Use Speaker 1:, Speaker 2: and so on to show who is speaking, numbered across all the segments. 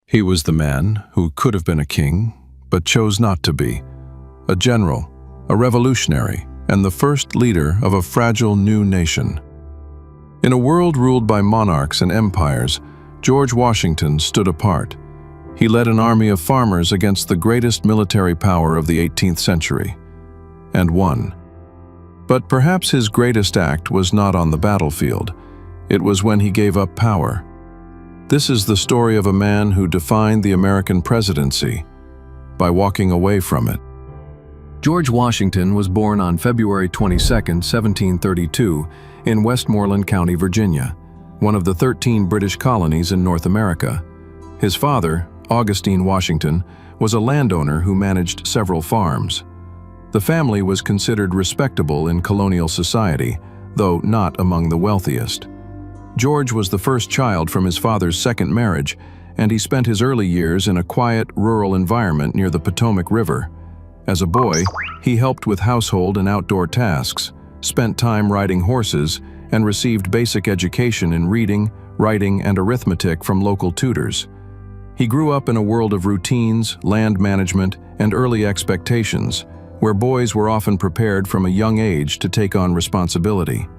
Speaker 1: He was the man who could have been a king, but chose not to be, a general, a revolutionary, and the first leader of a fragile new nation. In a world ruled by monarchs and empires, George Washington stood apart. He led an army of farmers against the greatest military power of the 18th century, and won. But perhaps his greatest act was not on the battlefield. It was when he gave up power. This is the story of a man who defined the American presidency by walking away from it. George Washington was born on February 22, 1732, in Westmoreland County, Virginia, one of the 13 British colonies in North America. His father, Augustine Washington, was a landowner who managed several farms. The family was considered respectable in colonial society, though not among the wealthiest. George was the first child from his father's second marriage, and he spent his early years in a quiet, rural environment near the Potomac River. As a boy, he helped with household and outdoor tasks, spent time riding horses, and received basic education in reading, writing, and arithmetic from local tutors. He grew up in a world of routines, land management, and early expectations, where boys were often prepared from a young age to take on responsibility.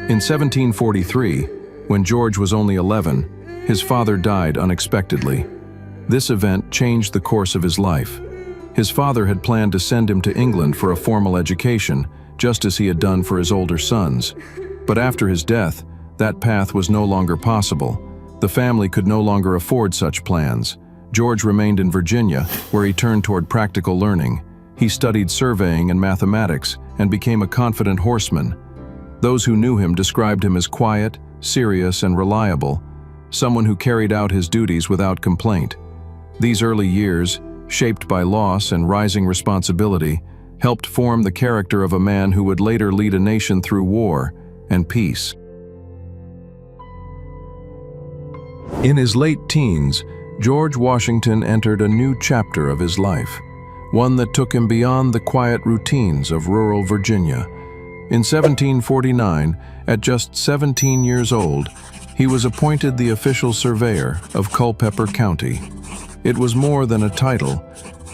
Speaker 1: In 1743, when George was only 11, his father died unexpectedly. This event changed the course of his life. His father had planned to send him to England for a formal education, just as he had done for his older sons. But after his death, that path was no longer possible. The family could no longer afford such plans. George remained in Virginia, where he turned toward practical learning. He studied surveying and mathematics and became a confident horseman. Those who knew him described him as quiet, serious, and reliable, someone who carried out his duties without complaint. These early years, shaped by loss and rising responsibility, helped form the character of a man who would later lead a nation through war and peace. In his late teens, George Washington entered a new chapter of his life, one that took him beyond the quiet routines of rural Virginia. In 1749, at just 17 years old, he was appointed the official surveyor of Culpeper County. It was more than a title,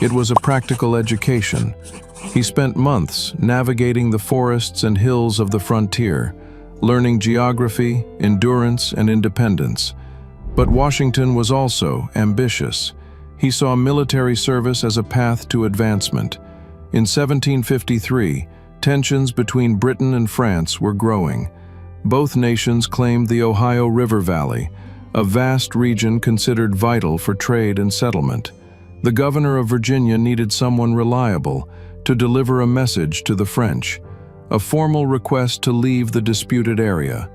Speaker 1: it was a practical education. He spent months navigating the forests and hills of the frontier, learning geography, endurance, and independence. But Washington was also ambitious. He saw military service as a path to advancement. In 1753, tensions between Britain and France were growing. Both nations claimed the Ohio River Valley, a vast region considered vital for trade and settlement. The governor of Virginia needed someone reliable to deliver a message to the French, a formal request to leave the disputed area.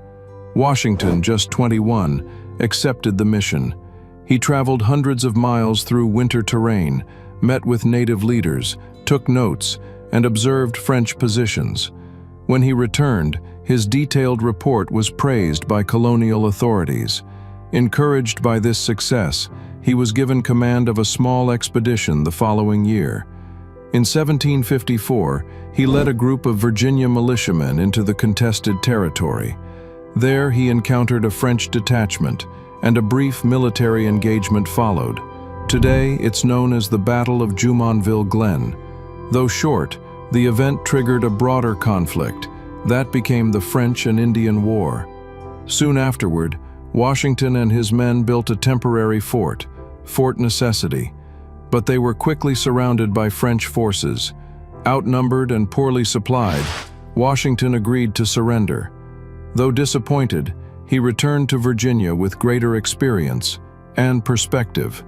Speaker 1: Washington, just 21, accepted the mission. He traveled hundreds of miles through winter terrain, met with native leaders, took notes, and observed French positions. When he returned, his detailed report was praised by colonial authorities. Encouraged by this success, he was given command of a small expedition the following year. In 1754, he led a group of Virginia militiamen into the contested territory. There he encountered a French detachment, and a brief military engagement followed. Today, it's known as the Battle of Jumonville Glen. Though short, the event triggered a broader conflict. That became the French and Indian War. Soon afterward, Washington and his men built a temporary fort, Fort Necessity, but they were quickly surrounded by French forces. Outnumbered and poorly supplied, Washington agreed to surrender. Though disappointed, he returned to Virginia with greater experience and perspective.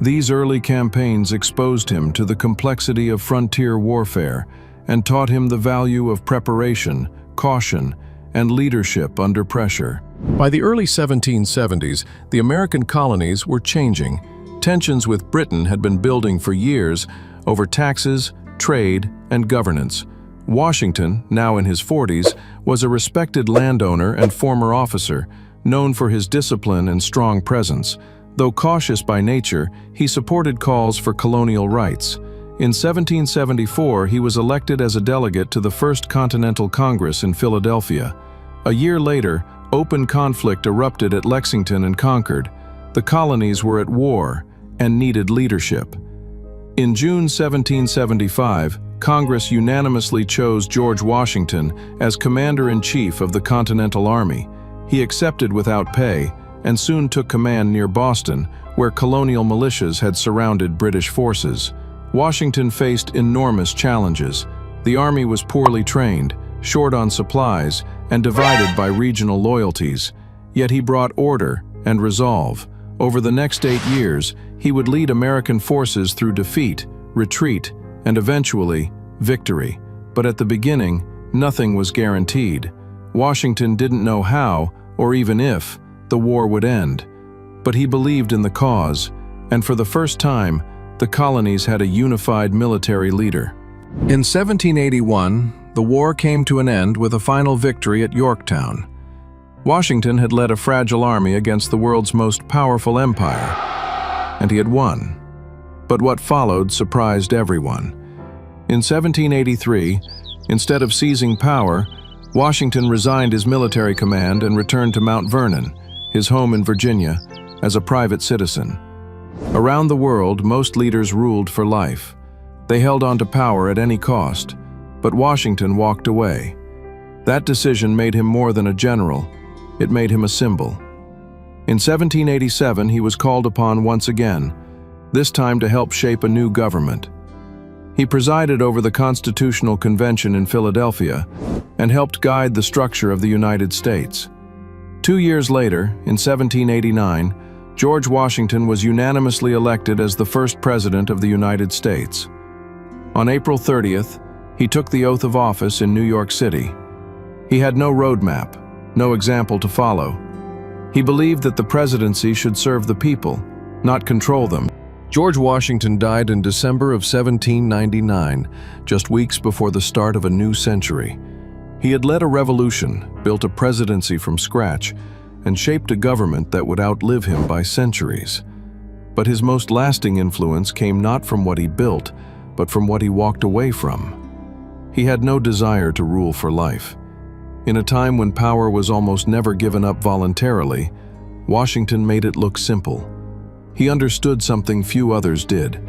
Speaker 1: These early campaigns exposed him to the complexity of frontier warfare and taught him the value of preparation, caution, and leadership under pressure. By the early 1770s, the American colonies were changing. Tensions with Britain had been building for years over taxes, trade, and governance. Washington, now in his 40s, was a respected landowner and former officer, known for his discipline and strong presence. Though cautious by nature, he supported calls for colonial rights. In 1774, he was elected as a delegate to the First Continental Congress in Philadelphia. A year later, open conflict erupted at Lexington and Concord. The colonies were at war and needed leadership. In June 1775, Congress unanimously chose George Washington as Commander-in-Chief of the Continental Army. He accepted without pay and soon took command near Boston, where colonial militias had surrounded British forces. Washington faced enormous challenges. The army was poorly trained, short on supplies, and divided by regional loyalties. Yet he brought order and resolve. Over the next 8 years, he would lead American forces through defeat, retreat, and eventually, victory. But at the beginning, nothing was guaranteed. Washington didn't know how, or even if, the war would end. But he believed in the cause, and for the first time, the colonies had a unified military leader. In 1781, the war came to an end with a final victory at Yorktown. Washington had led a fragile army against the world's most powerful empire, and he had won. But what followed surprised everyone. In 1783, instead of seizing power, Washington resigned his military command and returned to Mount Vernon, his home in Virginia, as a private citizen. Around the world, most leaders ruled for life. They held on to power at any cost, but Washington walked away. That decision made him more than a general. It made him a symbol. In 1787, he was called upon once again, this time to help shape a new government. He presided over the Constitutional Convention in Philadelphia and helped guide the structure of the United States. 2 years later, in 1789, George Washington was unanimously elected as the first president of the United States. On April 30th, he took the oath of office in New York City. He had no roadmap, no example to follow. He believed that the presidency should serve the people, not control them. George Washington died in December of 1799, just weeks before the start of a new century. He had led a revolution, built a presidency from scratch, and shaped a government that would outlive him by centuries. But his most lasting influence came not from what he built, but from what he walked away from. He had no desire to rule for life. In a time when power was almost never given up voluntarily, Washington made it look simple. He understood something few others did,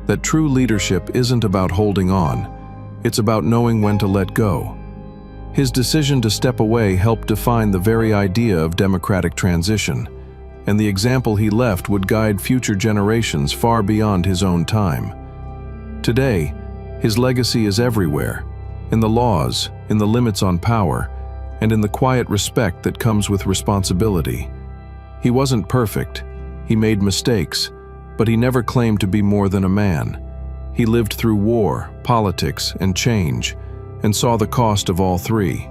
Speaker 1: that true leadership isn't about holding on, it's about knowing when to let go. His decision to step away helped define the very idea of democratic transition, and the example he left would guide future generations far beyond his own time. Today, his legacy is everywhere, in the laws, in the limits on power, and in the quiet respect that comes with responsibility. He wasn't perfect, he made mistakes, but he never claimed to be more than a man. He lived through war, politics, and change, and saw the cost of all three.